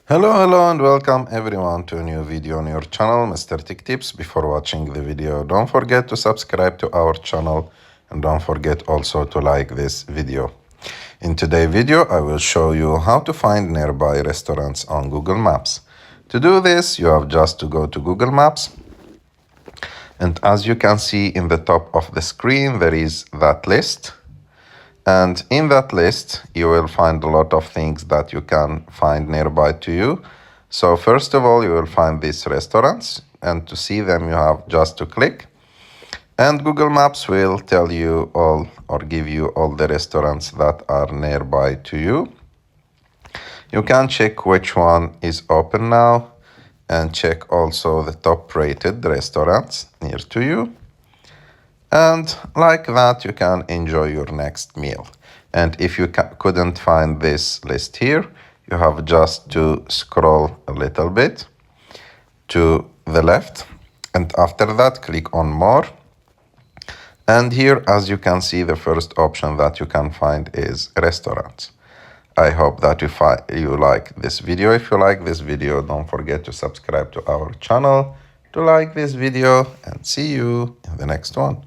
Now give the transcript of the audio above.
Hello and welcome everyone to a new video on your channel, Mr. Tech Tips. Before watching the video, don't forget to subscribe to our channel and don't forget also to like this video. In today's video, I will show you how to find nearby restaurants on Google Maps. To do this, you have just to go to Google Maps. And as you can see in the top of the screen, there is that list. And in that list, you will find a lot of things that you can find nearby to you. So first of all, you will find these restaurants, and to see them, you have just to click. And Google Maps will tell you all or give you all the restaurants that are nearby to you. You can check which one is open now and check also the top rated restaurants near to you. And like that, you can enjoy your next meal. And if you couldn't find this list here, you have just to scroll a little bit to the left. And after that, click on more. And here, as you can see, the first option that you can find is restaurants. I hope that you like this video. If you like this video, don't forget to subscribe to our channel, to like this video, and see you in the next one.